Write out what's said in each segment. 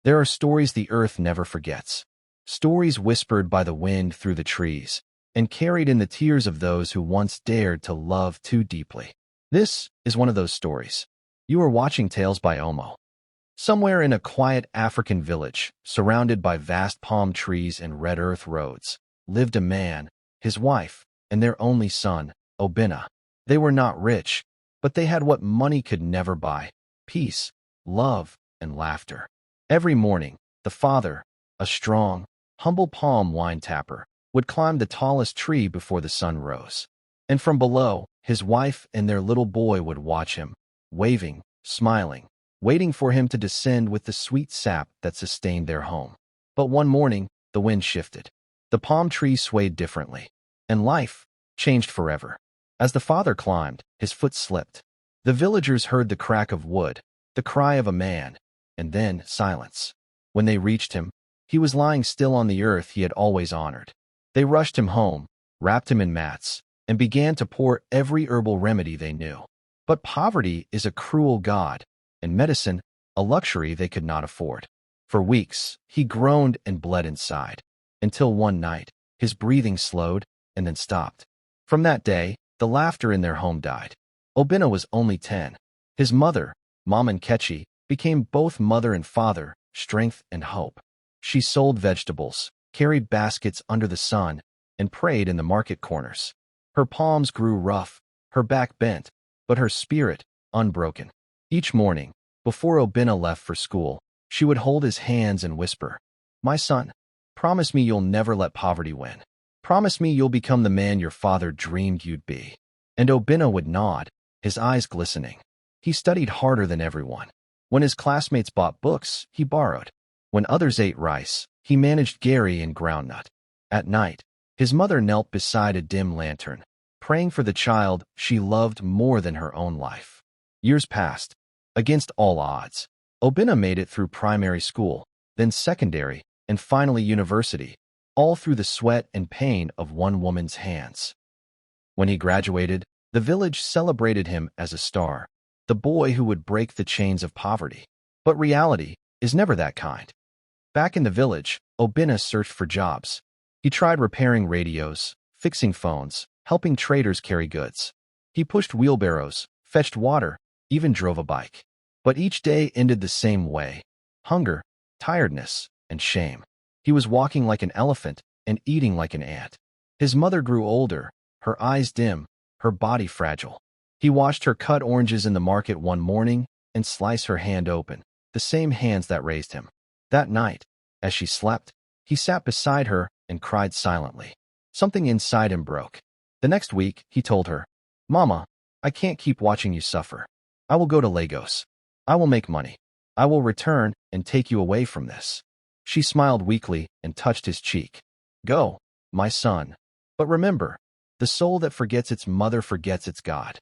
There are stories the earth never forgets. Stories whispered by the wind through the trees and carried in the tears of those who once dared to love too deeply. This is one of those stories. You are watching Tales by Omoh. Somewhere in a quiet African village, surrounded by vast palm trees and red earth roads, lived a man, his wife, and their only son, Obinna. They were not rich, but they had what money could never buy: peace, love, and laughter. Every morning, the father, a strong, humble palm wine tapper, would climb the tallest tree before the sun rose. And from below, his wife and their little boy would watch him, waving, smiling, waiting for him to descend with the sweet sap that sustained their home. But one morning, the wind shifted. The palm tree swayed differently, and life changed forever. As the father climbed, his foot slipped. The villagers heard the crack of wood, the cry of a man, and then silence. When they reached him, he was lying still on the earth he had always honored. They rushed him home, wrapped him in mats, and began to pour every herbal remedy they knew. But poverty is a cruel god, and medicine a luxury they could not afford. For weeks, he groaned and bled inside, until one night, his breathing slowed and then stopped. From that day, the laughter in their home died. Obinna was only 10. His mother, Mom Nkechi, became both mother and father, strength and hope. She sold vegetables, carried baskets under the sun, and prayed in the market corners. Her palms grew rough, her back bent, but her spirit unbroken. Each morning, before Obinna left for school, she would hold his hands and whisper, "My son, promise me you'll never let poverty win. Promise me you'll become the man your father dreamed you'd be." And Obinna would nod, his eyes glistening. He studied harder than everyone. When his classmates bought books, he borrowed. When others ate rice, he managed Gary and groundnut. At night, his mother knelt beside a dim lantern, praying for the child she loved more than her own life. Years passed. Against all odds, Obinna made it through primary school, then secondary, and finally university, all through the sweat and pain of one woman's hands. When he graduated, the village celebrated him as a star, the boy who would break the chains of poverty. But reality is never that kind. Back in the village, Obinna searched for jobs. He tried repairing radios, fixing phones, helping traders carry goods. He pushed wheelbarrows, fetched water, even drove a bike. But each day ended the same way: hunger, tiredness, and shame. He was walking like an elephant and eating like an ant. His mother grew older, her eyes dim, her body fragile. He watched her cut oranges in the market one morning and slice her hand open, the same hands that raised him. That night, as she slept, he sat beside her and cried silently. Something inside him broke. The next week, he told her, "Mama, I can't keep watching you suffer. I will go to Lagos. I will make money. I will return and take you away from this." She smiled weakly and touched his cheek. "Go, my son. But remember, the soul that forgets its mother forgets its God."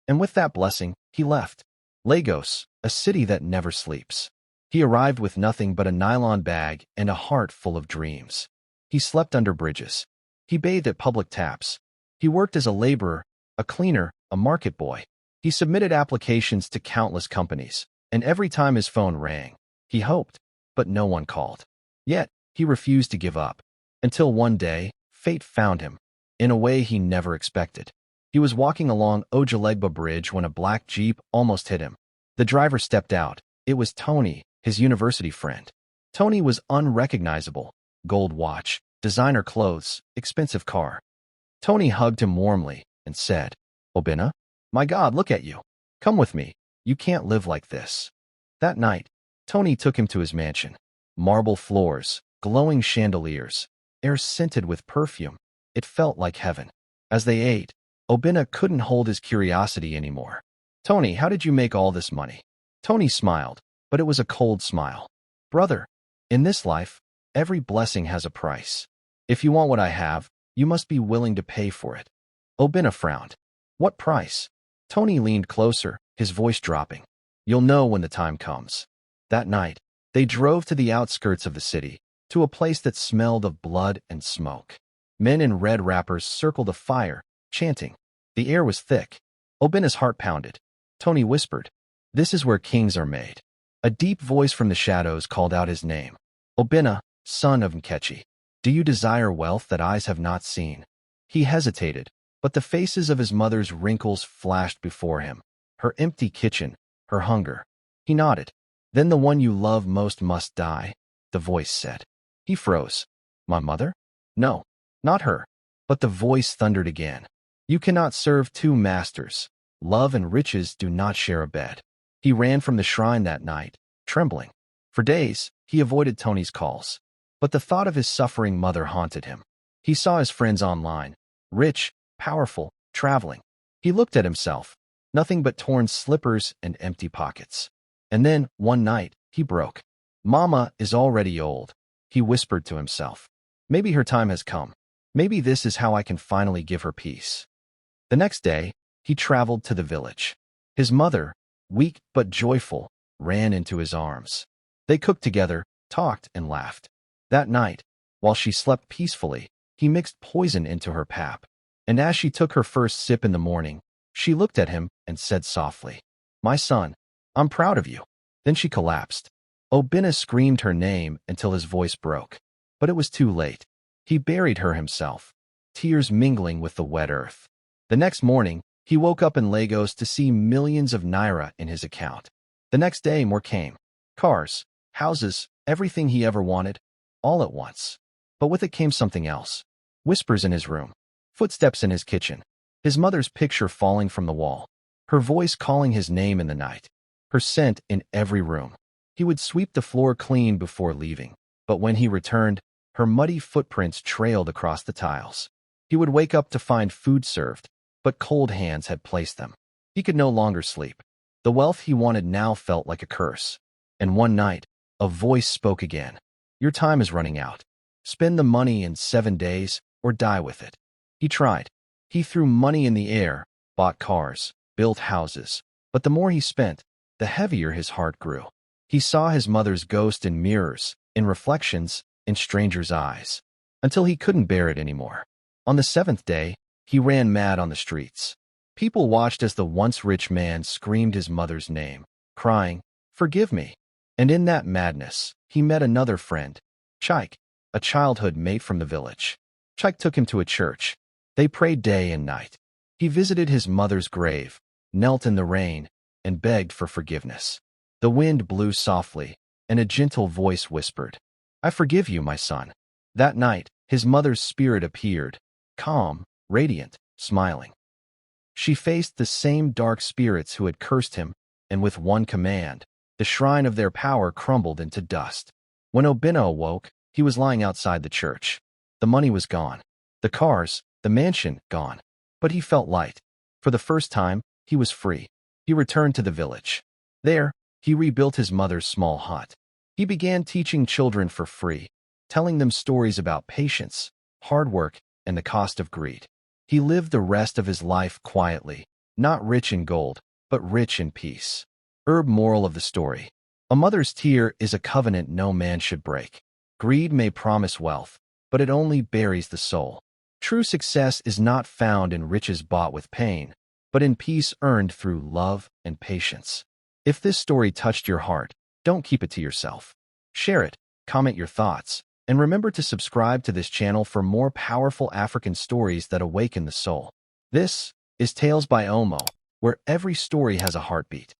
And with that blessing, he left. Lagos, a city that never sleeps. He arrived with nothing but a nylon bag and a heart full of dreams. He slept under bridges. He bathed at public taps. He worked as a laborer, a cleaner, a market boy. He submitted applications to countless companies, and every time his phone rang, he hoped, but no one called. Yet, he refused to give up. Until one day, fate found him, in a way he never expected. He was walking along Ojalegba Bridge when a black Jeep almost hit him. The driver stepped out. It was Tony, his university friend. Tony was unrecognizable: gold watch, designer clothes, expensive car. Tony hugged him warmly and said, "Obinna, my God, look at you. Come with me. You can't live like this." That night, Tony took him to his mansion. Marble floors, glowing chandeliers, air scented with perfume. It felt like heaven. As they ate, Obinna couldn't hold his curiosity anymore. "Tony, how did you make all this money?" Tony smiled, but it was a cold smile. "Brother, in this life, every blessing has a price. If you want what I have, you must be willing to pay for it." Obinna frowned. "What price?" Tony leaned closer, his voice dropping. "You'll know when the time comes." That night, they drove to the outskirts of the city, to a place that smelled of blood and smoke. Men in red wrappers circled a fire, chanting. The air was thick. Obinna's heart pounded. Tony whispered, "This is where kings are made." A deep voice from the shadows called out his name. Obinna, son of Nkechi, do you desire wealth that eyes have not seen? He hesitated, but the faces of his mother's wrinkles flashed before him. Her empty kitchen, her hunger. He nodded. Then the one you love most must die, the voice said. He froze. My mother? No, not her. But the voice thundered again. You cannot serve two masters. Love and riches do not share a bed. He ran from the shrine that night, trembling. For days, he avoided Tony's calls. But the thought of his suffering mother haunted him. He saw his friends online, rich, powerful, traveling. He looked at himself, nothing but torn slippers and empty pockets. And then, one night, he broke. Mama is already old, he whispered to himself. Maybe her time has come. Maybe this is how I can finally give her peace. The next day, he traveled to the village. His mother, weak but joyful, ran into his arms. They cooked together, talked, and laughed. That night, while she slept peacefully, he mixed poison into her pap. And as she took her first sip in the morning, she looked at him and said softly, My son, I'm proud of you. Then she collapsed. Obinna screamed her name until his voice broke. But it was too late. He buried her himself, tears mingling with the wet earth. The next morning, he woke up in Lagos to see millions of naira in his account. The next day, more came. Cars, houses, everything he ever wanted, all at once. But with it came something else. Whispers in his room, footsteps in his kitchen, his mother's picture falling from the wall, her voice calling his name in the night, her scent in every room. He would sweep the floor clean before leaving, but when he returned, her muddy footprints trailed across the tiles. He would wake up to find food served, but cold hands had placed them. He could no longer sleep. The wealth he wanted now felt like a curse. And one night, a voice spoke again. Your time is running out. Spend the money in 7 days, or die with it. He tried. He threw money in the air, bought cars, built houses. But the more he spent, the heavier his heart grew. He saw his mother's ghost in mirrors, in reflections, in strangers' eyes, until he couldn't bear it anymore. On the 7th day, he ran mad on the streets. People watched as the once rich man screamed his mother's name, crying, Forgive me. And in that madness, he met another friend, Chaik, a childhood mate from the village. Chaik took him to a church. They prayed day and night. He visited his mother's grave, knelt in the rain, and begged for forgiveness. The wind blew softly, and a gentle voice whispered, I forgive you, my son. That night, his mother's spirit appeared, calm, radiant, smiling. She faced the same dark spirits who had cursed him, and with one command, the shrine of their power crumbled into dust. When Obinna awoke, he was lying outside the church. The money was gone. The cars, the mansion, gone. But he felt light. For the first time, he was free. He returned to the village. There, he rebuilt his mother's small hut. He began teaching children for free, telling them stories about patience, hard work, and the cost of greed. He lived the rest of his life quietly, not rich in gold, but rich in peace. Moral of the story. A mother's tear is a covenant no man should break. Greed may promise wealth, but it only buries the soul. True success is not found in riches bought with pain, but in peace earned through love and patience. If this story touched your heart, don't keep it to yourself. Share it, comment your thoughts, and remember to subscribe to this channel for more powerful African stories that awaken the soul. This is Tales by Omoh, where every story has a heartbeat.